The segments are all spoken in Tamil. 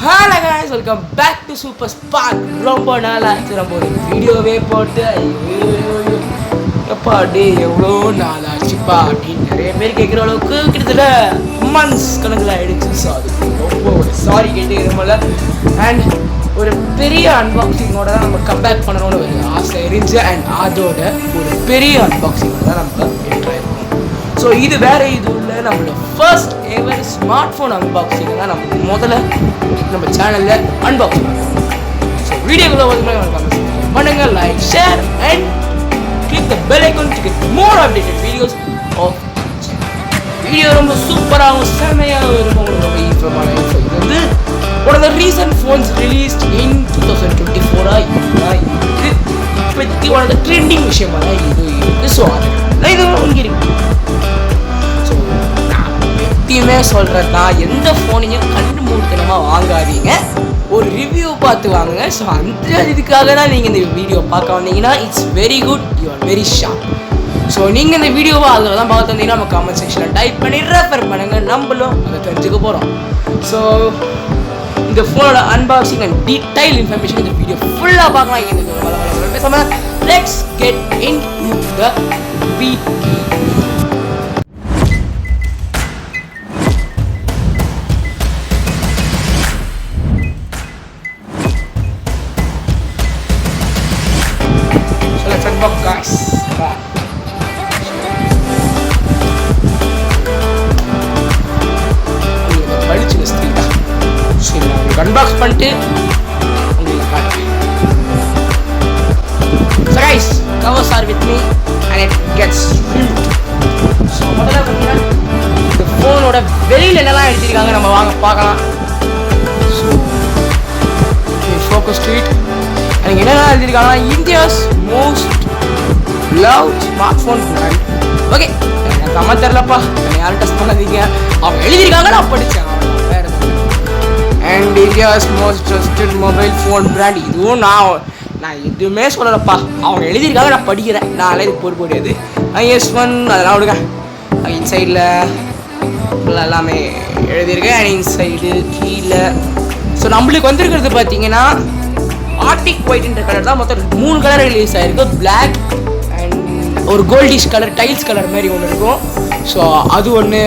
Hello guys, welcome back to Super Spark. ரொம்ப நாள் ஆச்சு நம்ம ஒரு வீடியோவே போட்டு எப்பா டே எவ்வளோ நாள் ஆச்சுப்பா அப்படின்னு நிறைய பேர் கேட்குற அளவுக்கு கிட்டத்தட்ட மந்த்ஸ் கணக்கில் ஆகிடுச்சு. ஸோ அதுக்கு ரொம்ப ஒரு சாரி கேட்டுக்கிறோம்ல. அண்ட் ஒரு பெரிய அன்பாக்சிங்கோட தான் நம்ம கம்பேக் பண்ணணும்னு ஒரு ஆசை இருந்துச்சு. அண்ட் அதோட ஒரு பெரிய அன்பாக்சிங்கோட தான் நம்ம என்ட்ராயிருக்கோம். ஸோ இது வேறு இது இல்லை, நம்மளோட first ever smart phone unboxing தான் நம்ம முதல்ல நம்ம சேனலில் அன்பாக்சிங் பண்ணுவோம். ஸோ வீடியோக்குள்ளே பண்ணுங்க, like, share and click the bell icon to get more updated videos of video ரொம்ப சூப்பராகவும் செமையாகவும் இருக்கும். ரொம்ப ஈஸியான இது வந்து one of the recent phones released in 2024 இப்போதைக்கு one of the trending விஷயமாக தான் இது இருக்குது. ஸோ அது இது இங்கே இருக்கு. ஸோ நான் எப்பயுமே சொல்கிறது தான், எந்த ஃபோனையும் கண்டு மூர்த்தனமாக வாங்காதீங்க, ஒரு ரிவ்யூ பார்த்து வாங்குங்க. ஸோ அந்த இதுக்காக தான் நீங்கள் இந்த வீடியோ பார்க்க வந்தீங்கன்னா it's very good, you are very sharp. So நீங்கள் இந்த வீடியோவை அதில் தான் பார்த்து வந்தீங்கன்னா நம்ம கமெண்ட் செக்ஷனில் டைப் பண்ணி ரெஃபர் பண்ணுங்கள், நம்மளும் அதை தெரிஞ்சுக்க போகிறோம். ஸோ இந்த ஃபோனோட அன்பாக்சிங் அண்ட் டீடைல் இன்ஃபர்மேஷன் இந்த வீடியோ ஃபுல்லாக பார்க்கலாம். இந்த பேசாமல் let's get in the video. Guys, உங்களுக்கு படிச்சு ஸ்திரீடா. சரி, நான் உங்களுக்கு அன்பாக்ஸ் பண்ணிட்டு உங்களுக்கு காட்டுறேன். So guys, covers are with me and it gets filled. So முதல்ல பார்த்தீங்கன்னா இந்த ஃபோனோட வெளியில் என்னெல்லாம் எடுத்திருக்காங்க நம்ம வாங்க பார்க்கலாம். So focus to it. எனக்கு என்னெல்லாம் எழுதியிருக்காங்கன்னா India's most love smartphone brand. Okay, எனக்கு அம்மா தெரிலப்பா, யாரும் டெஸ்ட் பண்ணாதீங்க, அவங்க எழுதியிருக்காங்க, நான் படித்தேன். வேறு and India's most trusted mobile phone brand. இதுவும் நான் எதுவுமே சொல்லலப்பா, அவங்க எழுதியிருக்காங்க, நான் படிக்கிறேன். நான்லாம் இதுக்கு பொறுப்பு கிடையாது. S1 அதெல்லாம் விடுங்க. இன்சைடில் எல்லாமே எழுதியிருக்கேன். அண்ட் இன்சைடு கீழே ஸோ நம்மளுக்கு வந்திருக்கிறது பார்த்தீங்கன்னா ஆர்டிக் ஒயிட்ன்ற கலர் தான். மொத்தம் 3 கலர் ரிலீஸ் ஆகிருக்கு. பிளாக் அண்ட் ஒரு கோல்டிஷ் கலர், டைல்ஸ் கலர் மாதிரி ஒன்று இருக்கும். ஸோ அது ஒன்று.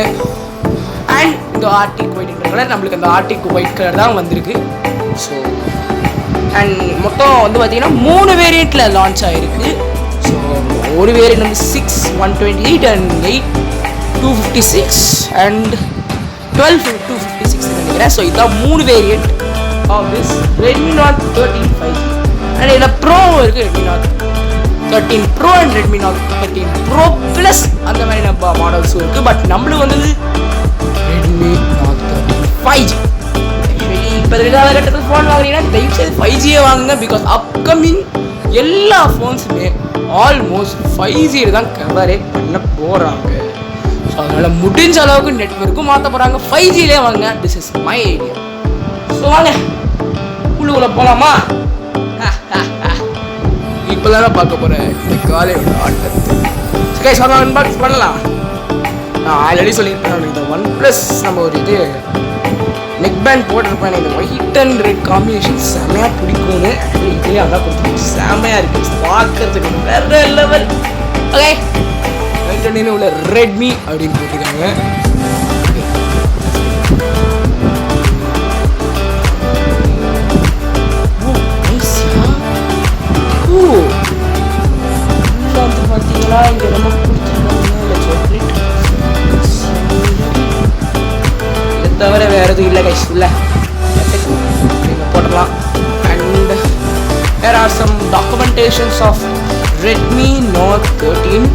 அண்ட் இந்த ஆர்டிக் ஒயிட்ன்ற கலர், நம்மளுக்கு அந்த ஆர்டிக் ஒயிட் கலர் தான் வந்திருக்கு. ஸோ அண்ட் மொத்தம் வந்து பார்த்திங்கன்னா 3 வேரியண்ட்டில் லான்ச் ஆகிருக்கு. ஸோ ஒரு வேரியண்ட் வந்து 6 128 அண்ட் 8 256 அண்ட் 12 256 நினைக்கிறேன். ஸோ இதுதான் 3 variant of this Redmi Note 13 5G. and இதில் ப்ரோ இருக்குது, Redmi Note 13 Pro and Redmi Note 13 Pro Plus அந்த மாதிரி நம்ம மாடல்ஸும் இருக்குது. பட் நம்மளுக்கு வந்தது Redmi Note 13 5G. ஆக்சுவலி இப்போ இருக்கிற காலகட்டத்தில் ஃபோன் வாங்குறீங்கன்னா தயவுசெய்து 5G வாங்குங்க. பிகாஸ் அப்கமிங் எல்லா ஃபோன்ஸுமே ஆல்மோஸ்ட் 5G தான் கவரே பண்ண போகிறாங்க. ஸோ அதனால் முடிஞ்ச அளவுக்கு நெட்வொர்க்கும் மாற்ற போகிறாங்க, 5Gலே வாங்க. This is my idea. So வாங்க உள்ளுக்குள்ள போகலாமா? இப்போ தானே பார்க்க போகிறேன் இந்த காலையோட ஆட்டத்தை. கைஸ் வாங்க அன்பாக்ஸ் பண்ணலாம். நான் ஆல்ரெடி சொல்லியிருக்கேன், இந்த OnePlus நம்ம ஒரு இது நெக் பேண்ட் போட்டிருப்பேன். இந்த ஒயிட் அண்ட் ரெட் காம்பினேஷன் செம்மையாக பிடிக்கும்னு. ஆக்சுவலி இதுலேயே அதான் கொடுத்து செம்மையாக இருக்குது பார்க்கறதுக்கு வேறு லெவல். ஓகே, ரெண்டு உள்ள ரெட்மி அப்படின்னு போட்டிருக்காங்க. பார்த்தீங்கன்னா இங்கே ரொம்ப பிடிச்சிருக்காங்க சாக்லேட். இதை தவிர வேறு எதுவும் இல்லை கைஸ், இல்லை நீங்கள் போடலாம். And there are some documentations of Redmi Note 13.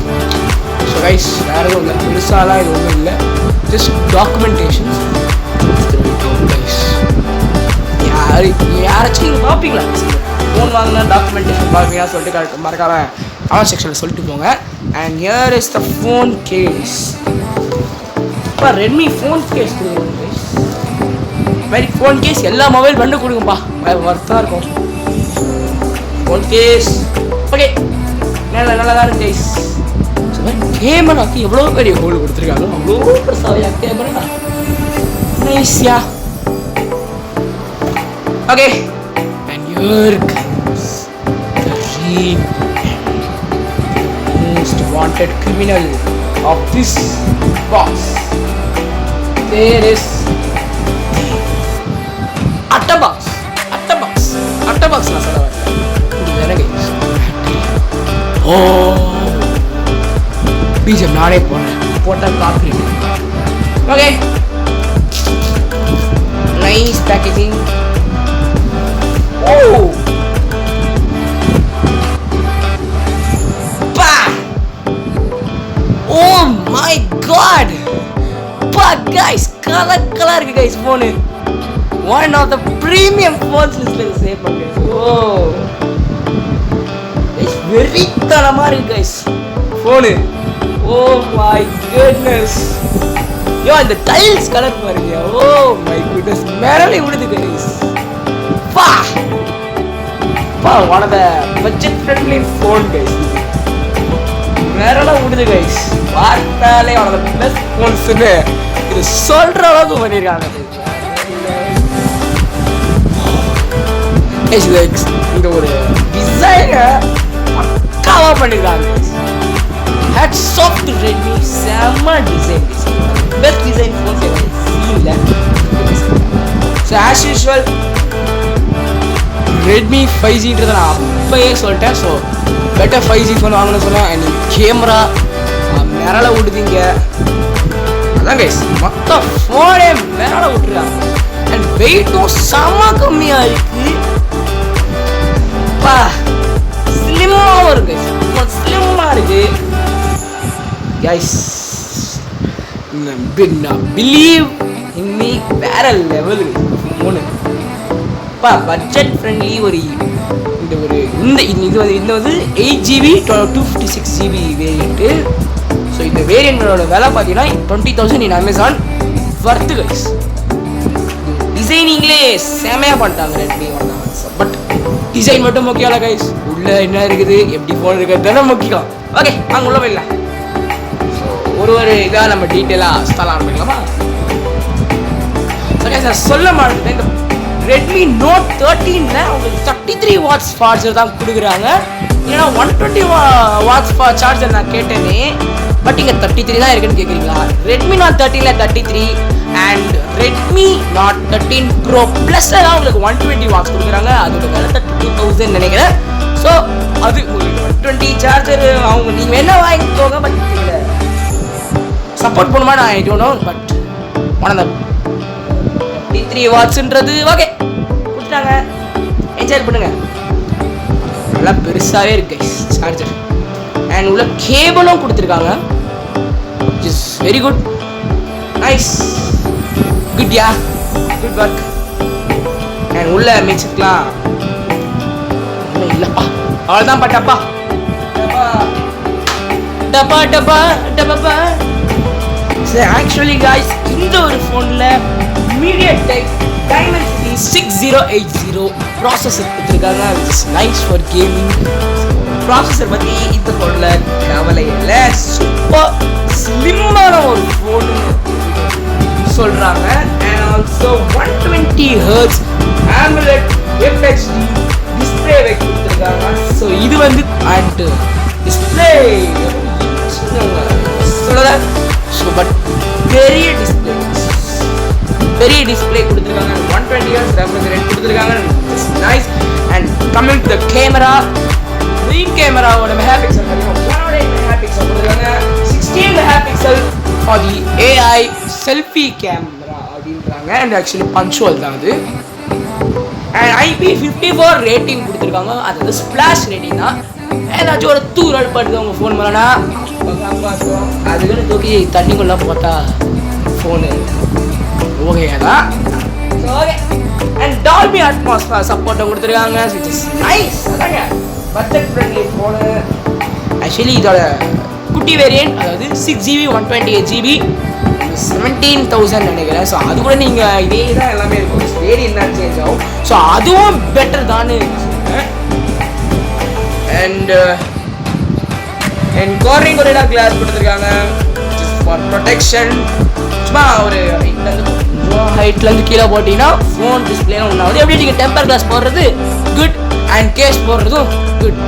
So guys வேறு எதுவும் இல்லை, பெருசாலாம் இது ஒன்றும் இல்லை, ஜஸ்ட் டாக்குமெண்டேஷன்ஸ். யாராச்சும் நீங்கள் பார்ப்பீங்களா ஃபோன் வாங்கினா டாக்குமெண்டேஷன் பார்ப்பீங்கன்னா சொல்லிட்டு மறக்காம கமெண்ட் செக்ஷனில் சொல்லிட்டு போங்க. And here is the phone case. இப்போ ரெட்மி ஃபோன் கேஸ் கொடுக்குறோம் கைஸ். மாதிரி ஃபோன் கேஸ் எல்லா மொபைல் பண்ணு கொடுங்கப்பா, ஒர்த்தாக இருக்கும் ஃபோன் கேஸ். ஓகே, நல்லா தான் இருக்கு கைஸ். கேமராக்கு எவ்வளோ பெரிய ஹோல் கொடுத்துருக்காங்க, அவ்வளோ பெருசாக camera நைஸ்யா. Okay, and here comes the real most wanted criminal of this box. There is Attabox. நான் சொல்ல வரல. பீஜம் நானே போட்டா copy. Okay. Nice packaging. Oh. Oh my god. Guys, color இருக்கு guys phone. One of the premium phones listல சேவ் பண்ணுங்க. Oh. It's very தரமா இருக்கு guys phone. Oh my goodness. Yo, இந்த டைல்ஸ் கலர் பாருங்க. Oh my goodness. மேரலே விடுது guys. One of the budget friendly phone guys. மேரலே விடுது guys. பார்த்தாலே one of the best phones னு இது சொல்ற அளவுக்கு பண்ணிருக்காங்க. இந்த ஒரு டிசைன் பக்காவா பண்ணிருக்காங்க. Hats off to Redmi. செம்ம design. Best design phones ever seen. So as usual Redmi 5G நான் அப்பயே சொல்லிட்டேன். ஸோ பெட்டர் 5G ஃபோன் வாங்கணும்னு சொன்னேன். அண்ட் கேமரா மேலே விடுதீங்க. அதான் கைஸ் மொத்தம் ஃபோனே மேலே விட்டுருக்காங்க. அண்ட் வெயிட்டும் செம்ம கம்மியாக இருக்கு. ஸ்லிம்மாகவும் இருக்கு. ஸ்லிம்மாக இருக்கு கைஸ். பிலீவ் இன்னி வேற லெவல் ஃபோனு. பட்ஜெட் ஃப்ரெண்ட்லி ஒரு இது வந்து 8GB 256GB வேரியண்ட்டு. ஸோ இந்த வேரியண்டோட விலை பார்த்தீங்கன்னா 20,000 இன் அமேசான். Worth guys. டிசைனிங்லே செமையாக பண்ணிட்டாங்க ரெட்மி. பட் டிசைன் மட்டும் முக்கியம் இல்லை கைஸ். உள்ள என்ன இருக்குது எப்படி ஃபோன் இருக்கிறது தானே முக்கியம். ஓகே வாங்க உள்ள போயிடலாம். ஸோ ஒரு இதாக நம்ம டீட்டெயிலாக ஸ்டால் ஆரம்பிக்கலாமா? ஓகே சார் சொல்ல மாட்டேன். இந்த Redmi Note 13ல உங்களுக்கு 33 வாட்ஸ் சார்ஜர் தான் கொடுக்குறாங்க. ஏன்னா 120 வாட்ஸ் சார்ஜர் நான் கேட்டேனே. பட் இங்கே 33 தான் இருக்குன்னு கேட்குறீங்களா? Redmi Note 13ல 33 and Redmi Note 13 Pro Plusல தான் உங்களுக்கு 120 வாட்ஸ் கொடுக்குறாங்க. அதோட விலை 32,000 நினைக்கிறேன். ஸோ அது உங்களுக்கு 120 சார்ஜர் அவங்க நீங்கள் என்ன வாங்கிக்கோங்க. பட் இதில் சப்போர்ட் பண்ணுமா நான் I don't know. But one of the 33 வாட்ஸ்ன்றது ஓகே கொடுத்துட்டாங்க. என்ஜாய் பண்ணுங்க. நல்லா பெருசாகவே இருக்கு சார்ஜர். அண்ட் உள்ள கேபிளும் கொடுத்துருக்காங்க. Is very good. Nice good yeah good work. And உள்ள மிக்ஸ்லாம் ஒன்றும் இல்லைப்பா. அவ்வளோதான் பட்டப்பா. டப்பா டப்பா டப்பா. ஆக்சுவலி காய்ஸ் இந்த ஒரு ஃபோனில் MediaTek Dimensity 6080 ப்ராசஸர் கொடுத்துருக்காங்க. Which is nice for gaming. Processor பற்றி இந்த ஃபோனில் கவலை இல்லை. சூப்பர் ஸ்லிம்மான ஒரு ஃபோனு சொல்கிறாங்க. And also 120 Hz AMOLED FHD display கொடுத்துருக்காங்க. ஸோ இது வந்து அண்ட் டிஸ்பிளே சொல்லல. ஸோ பட் பெரிய டிஸ்பிளே கொடுத்துருக்காங்க. 120 Hz ரெஃப்ரெஷ் ரேட் கொடுத்துருக்காங்க. Nice. And coming to the camera, main கேமராவோட மெகாபிக்சல் பார்த்தீங்கன்னா 108 மெகாபிக்சல் கொடுத்துருக்காங்க. 16 megapixel for the AI selfie camera அப்படின்றாங்க. அண்ட் ஆக்சுவலி பஞ்சுவல் தான் அது. அண்ட் IP54 ரேட்டிங் கொடுத்துருக்காங்க. அது வந்து ஸ்பிளாஷ் ரேட்டிங் தான். ஏதாச்சும் ஒரு தூரல் படுது உங்கள் ஃபோன் மேலேனா அதுக்குன்னு தூக்கி தண்ணிக்குள்ளே போட்டால் ஃபோனு ஓகே தான். ஓகே. அண்ட் டால்பி அட்மாஸ் சப்போர்ட்டும் கொடுத்துருக்காங்க. Which is nice. அதாங்க பட்ஜெட் ஃப்ரெண்ட்லி ஃபோனு. ஆக்சுவலி இதோட குட்டி வேரியன்ட் அதாவது 6GB 128GB 17,000 நினைக்கிறேன். ஸோ அது கூட நீங்கள் இதே தான் எல்லாமே இருக்கும். வேரியன்ட் தான் சேஞ்ச் ஆகும். ஸோ அதுவும் பெட்டர் தான் சொல்லுவேன். அண்ட் கார்னிங் கொரிடா கிளாஸ் கொடுத்துருக்காங்க ஃபார் ப்ரொடெக்ஷன். சும்மா ஒரு ஹைட்லேருந்து கீழே போட்டிங்கன்னா ஃபோன் டிஸ்பிளேலாம் ஒன்றாவது. எப்படி நீங்கள் டெம்பர் கிளாஸ் போடுறது குட் அண்ட் கேஸ் போடுறதும் குட்.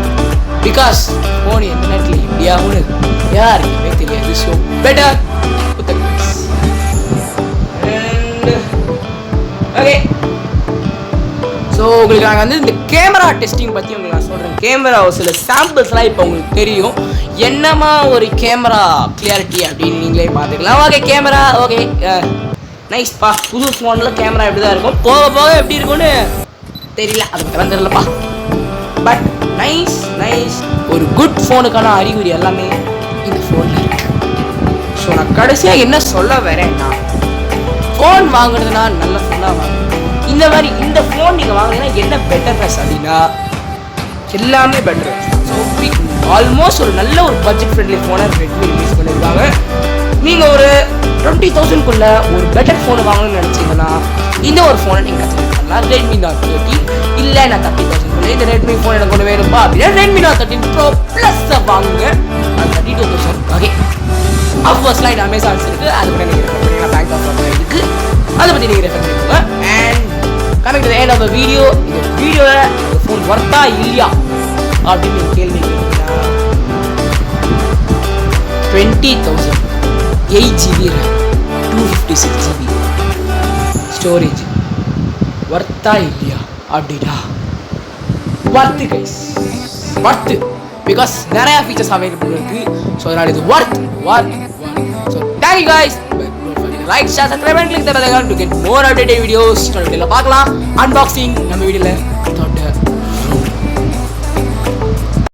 பிகாஸ் ஃபோன் எந்த நேரத்தில் இந்தியாவுன்னு யாருக்குமே தெரியாது. So better okay. ஸோ உங்களுக்கு நாங்கள் வந்து இந்த கேமரா டெஸ்டிங் பற்றி உங்களுக்கு நான் சொல்கிறேன். கேமரா சில சாம்பிள்ஸ்லாம் இப்போ உங்களுக்கு தெரியும் என்னமா ஒரு கேமரா கிளியாரிட்டி அப்படின்னு நீங்களே பார்த்துக்கலாம். ஓகே கேமரா ஓகே நைஸ்ப்பா. புது ஃபோனில் கேமரா எப்படி தான் இருக்கும், போக போக எப்படி இருக்கும்னு தெரியல, அது பக்கம் தெரியலப்பா. But nice nice. ஒரு குட் ஃபோனுக்கான அறிகுறி எல்லாமே இந்த ஃபோனில் இருக்கு. ஸோ நான் கடைசியாக என்ன சொல்ல வரேன்னா, ஃபோன் வாங்குறதுனா நல்ல ஃபோனாக வாங்க. இந்த மாதிரி இந்த ஃபோன் நீங்கள் வாங்கினீங்கன்னா என்ன பெட்டர்னஸ் அப்படின்னா எல்லாமே பெட்டர். ஸோ ஆல்மோஸ்ட் ஒரு நல்ல ஒரு பட்ஜெட் ஃப்ரெண்ட்லி ஃபோனை ரெட்மி ரிலீஸ் பண்ணியிருக்காங்க. நீங்கள் ஒரு 20,000 ஒரு பெட்டர் ஃபோனை வாங்கணும்னு நினச்சிங்கன்னா இந்த ஒரு ஃபோனை நீங்கள் கன்சிடர் பண்ணலாம். ரெட்மி நாட் 30 இல்லை நான் 30,000 இந்த ரெட்மி ஃபோன் எனக்கு ஒன்று வேணும்பா அப்படின்னா ரெட்மி நாட் 13 ப்ரோ ப்ளஸ்ஸை வாங்குங்க. அது 32,000. ஓகே அஃப்கோர்ஸ்லாம் இது அமேசான்ஸ் இருக்குது, அது கூட நீங்கள் ரெஃபர் பண்ணிக்கலாம். பேங்க் ஆஃப் இருக்குது, அதை பற்றி நீங்கள் ரெஃபர் பண்ணிக்கோங்க. And coming to the end of the video, இந்த வீடியோவில் இந்த ஃபோன் ஒர்த்தா இல்லையா அப்படின்னு கேள்வி கேட்டீங்கன்னா 20,000 8GB RAM 256GB ஸ்டோரேஜ் ஒர்த்தா இல்லையா அப்படின்னா ஒர்த்து கைஸ், ஒர்த்து. பிகாஸ் நிறையா ஃபீச்சர்ஸ் அவைலபிள் இருக்குது. ஸோ அதனால் இது worth. So thank you guys. Like, share, subscribe and click the bell icon to get more updated videos. பார்க்கலாம் அன்பாக்சிங் நம்ம வீடியோவில்